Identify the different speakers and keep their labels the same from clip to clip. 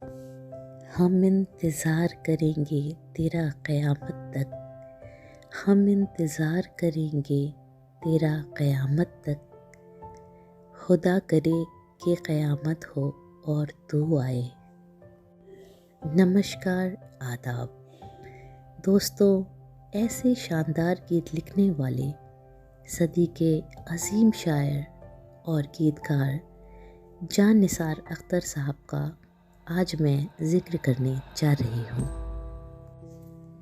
Speaker 1: हम इंतज़ार करेंगे तेरा क़यामत तक, हम इंतज़ार करेंगे तेरा क़यामत तक। खुदा करे कि क़यामत हो और तू आए। नमस्कार, आदाब दोस्तों। ऐसे शानदार गीत लिखने वाले सदी के अजीम शायर और गीतकार जान निसार अख्तर साहब का आज मैं ज़िक्र करने जा रही हूँ।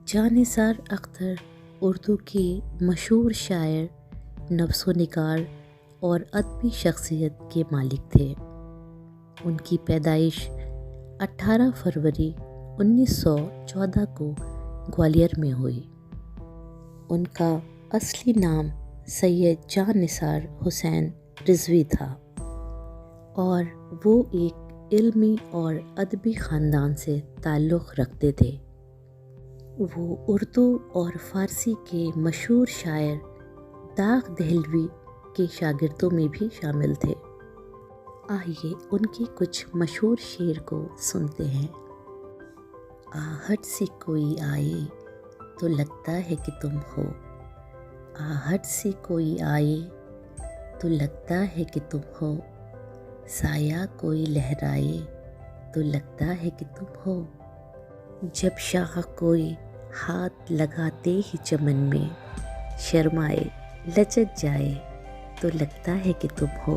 Speaker 1: जान निसार अख्तर उर्दू के मशहूर शायर, नफ्सो निगार और अदबी शख्सियत के मालिक थे। उनकी पैदाइश 18 फरवरी 1914 को ग्वालियर में हुई। उनका असली नाम सैयद जान निसार हुसैन रिजवी था और वो एक इल्मी और अदबी ख़ानदान से ताल्लुक़ रखते थे। वो उर्दू और फ़ारसी के मशहूर शायर दाग दहलवी के शागिर्दों में भी शामिल थे। आइए उनके कुछ मशहूर शेर को सुनते हैं। आहट से कोई आए तो लगता है कि तुम हो, आहट से कोई आए तो लगता है कि तुम हो, साया कोई लहराए तो लगता है कि तुम हो, जब शाह कोई हाथ लगाते ही चमन में शर्माए लचक जाए तो लगता है कि तुम हो,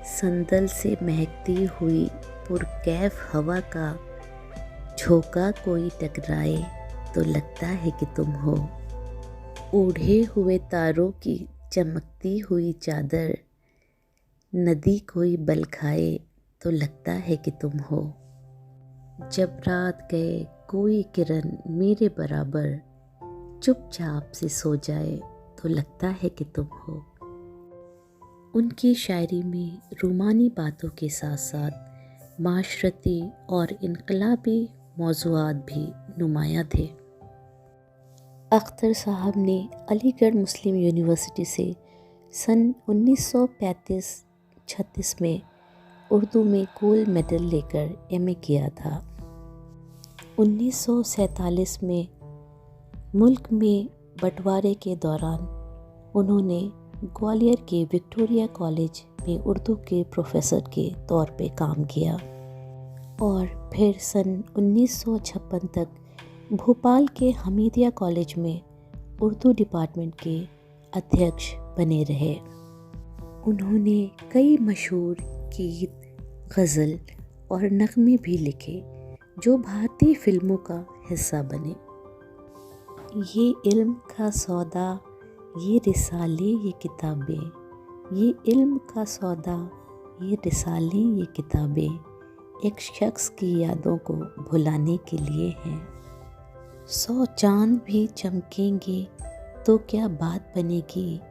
Speaker 1: संदल से महकती हुई पुरकैफ हवा का झोंका कोई टकराए तो लगता है कि तुम हो, ओढ़े हुए तारों की चमकती हुई चादर नदी कोई बल खाए तो लगता है कि तुम हो, जब रात गए कोई किरण मेरे बराबर चुपचाप से सो जाए तो लगता है कि तुम हो। उनकी शायरी में रूमानी बातों के साथ साथ माशरती और इनकलाबी मौज़ूआत भी नुमायाँ थे। अख्तर साहब ने अलीगढ़ मुस्लिम यूनिवर्सिटी से सन 1935-36 में उर्दू में गोल्ड मेडल लेकर एमए किया था। 1947 में मुल्क में बंटवारे के दौरान उन्होंने ग्वालियर के विक्टोरिया कॉलेज में उर्दू के प्रोफेसर के तौर पे काम किया और फिर सन 1956 तक भोपाल के हमीदिया कॉलेज में उर्दू डिपार्टमेंट के अध्यक्ष बने रहे। उन्होंने कई मशहूर गीत, गज़ल और नग़मे भी लिखे जो भारतीय फिल्मों का हिस्सा बने। ये इल्म का सौदा, ये रिसाले, ये किताबें, ये इल्म का सौदा, ये रिसाले, ये किताबें एक शख्स की यादों को भुलाने के लिए हैं। 100 चाँद भी चमकेंगे तो क्या बात बनेगी,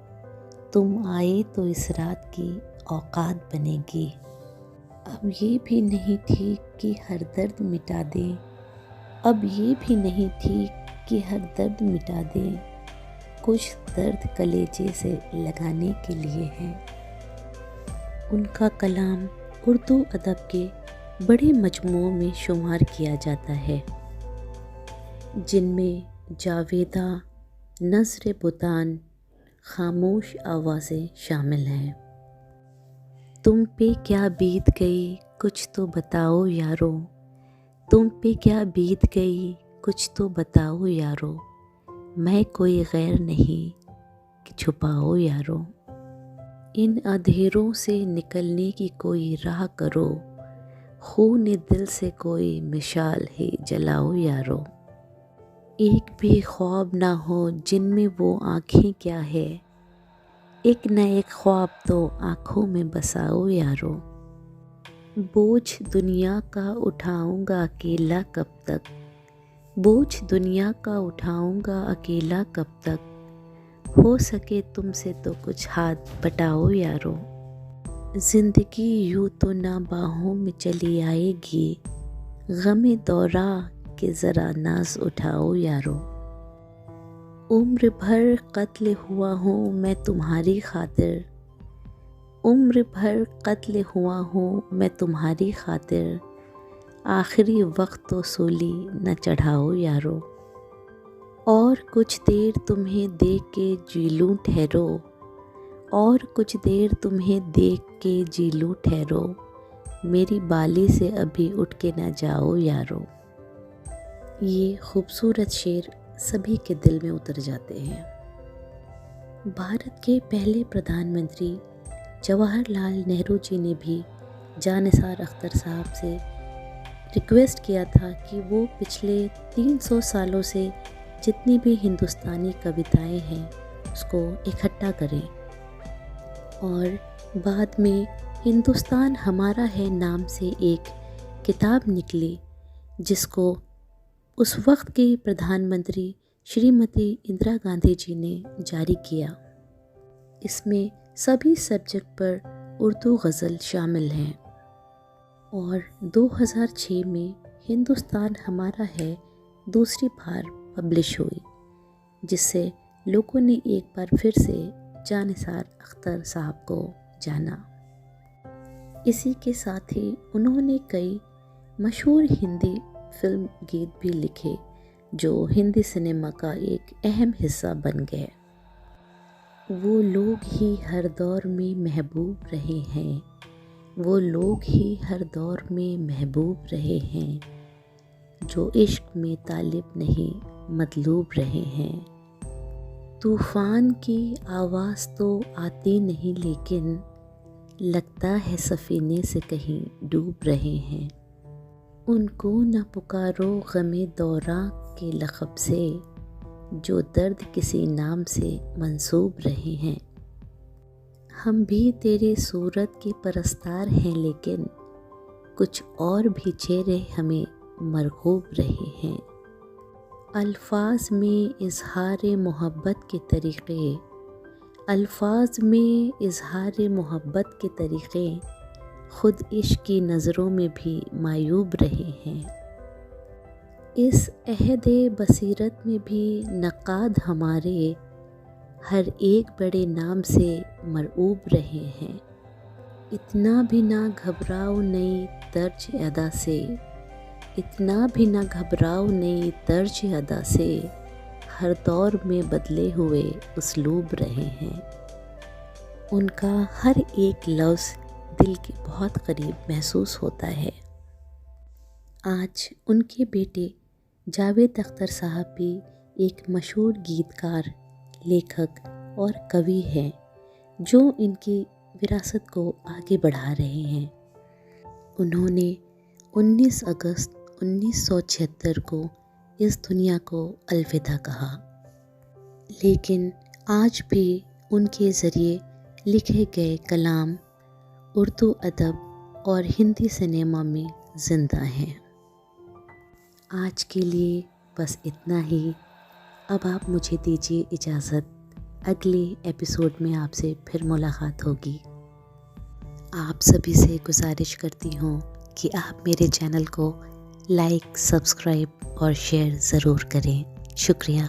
Speaker 1: तुम आए तो इस रात की औकात बनेगी। अब ये भी नहीं ठीक कि हर दर्द मिटा दे, अब ये भी नहीं ठीक कि हर दर्द मिटा दे, कुछ दर्द कलेजे से लगाने के लिए है। उनका कलाम उर्दू अदब के बड़े मजमूओं में शुमार किया जाता है, जिनमें जावेदा, नज़्र बुतान, खामोश आवाज़ें शामिल हैं। तुम पे क्या बीत गई कुछ तो बताओ यारो, तुम पे क्या बीत गई कुछ तो बताओ यारो, मैं कोई गैर नहीं कि छुपाओ यारो, इन अंधेरों से निकलने की कोई राह करो, खून दिल से कोई मिसाल ही जलाओ यारो, एक भी ख्वाब ना हो जिनमें वो आँखें क्या है, एक न एक ख्वाब तो आँखों में बसाओ यारो, बोझ दुनिया का उठाऊंगा अकेला कब तक, बोझ दुनिया का उठाऊंगा अकेला कब तक, हो सके तुमसे तो कुछ हाथ बटाओ यारो, ज़िंदगी यूँ तो ना बाहों में चली आएगी, गमे दौरा के ज़रा नाज उठाओ यारो, उम्र भर कत्ल हुआ हूँ मैं तुम्हारी खातिर, उम्र भर कत्ल हुआ हूँ मैं तुम्हारी खातिर, आखिरी वक्त तो सूली न चढ़ाओ यारो, और कुछ देर तुम्हें देख के जी लूं ठहरो, और कुछ देर तुम्हें देख के जी लूं ठहरो, मेरी बाली से अभी उठ के ना जाओ यारो। ये खूबसूरत शेर सभी के दिल में उतर जाते हैं। भारत के पहले प्रधानमंत्री जवाहरलाल नेहरू जी ने भी जानिसार अख्तर साहब से रिक्वेस्ट किया था कि वो पिछले 300 सालों से जितनी भी हिंदुस्तानी कविताएं हैं उसको इकट्ठा करें, और बाद में हिंदुस्तान हमारा है नाम से एक किताब निकली जिसको उस वक्त की प्रधानमंत्री श्रीमती इंदिरा गांधी जी ने जारी किया। इसमें सभी सब्जेक्ट पर उर्दू गज़ल शामिल हैं, और 2006 में हिंदुस्तान हमारा है दूसरी बार पब्लिश हुई, जिससे लोगों ने एक बार फिर से जानिसार अख्तर साहब को जाना। इसी के साथ ही उन्होंने कई मशहूर हिंदी फिल्म गीत भी लिखे जो हिंदी सिनेमा का एक अहम हिस्सा बन गए। वो लोग ही हर दौर में महबूब रहे हैं, वो लोग ही हर दौर में महबूब रहे हैं, जो इश्क में तालिब नहीं मतलूब रहे हैं। तूफ़ान की आवाज़ तो आती नहीं लेकिन लगता है सफ़ीने से कहीं डूब रहे हैं। उनको न पुकारो गमे दौरा के लक़ब से, जो दर्द किसी नाम से मंसूब रहे हैं। हम भी तेरे सूरत के परस्तार हैं लेकिन कुछ और भी चेहरे हमें मरगूब रहे हैं। अल्फाज में इजहार मोहब्बत के तरीक़े, अल्फाज में इजहार मोहब्बत के तरीक़े खुद इश्क की नज़रों में भी मायूब रहे हैं। इस अहद बसीरत में भी नक़ाद हमारे हर एक बड़े नाम से मरऊब रहे हैं। इतना भी ना घबराओ नई तर्ज अदा से, इतना भी ना घबराओ नई तर्ज अदा से, हर दौर में बदले हुए उसलूब रहे हैं। उनका हर एक लफ्ज़ दिल के बहुत करीब महसूस होता है। आज उनके बेटे जावेद अख्तर साहब भी एक मशहूर गीतकार, लेखक और कवि हैं जो इनकी विरासत को आगे बढ़ा रहे हैं। उन्होंने 19 अगस्त 1976 को इस दुनिया को अलविदा कहा, लेकिन आज भी उनके ज़रिए लिखे गए कलाम उर्दू अदब और हिंदी सिनेमा में ज़िंदा हैं। आज के लिए बस इतना ही। अब आप मुझे दीजिए इजाज़त, अगले एपिसोड में आपसे फिर मुलाकात होगी। आप सभी से गुजारिश करती हूँ कि आप मेरे चैनल को लाइक, सब्सक्राइब और शेयर ज़रूर करें। शुक्रिया।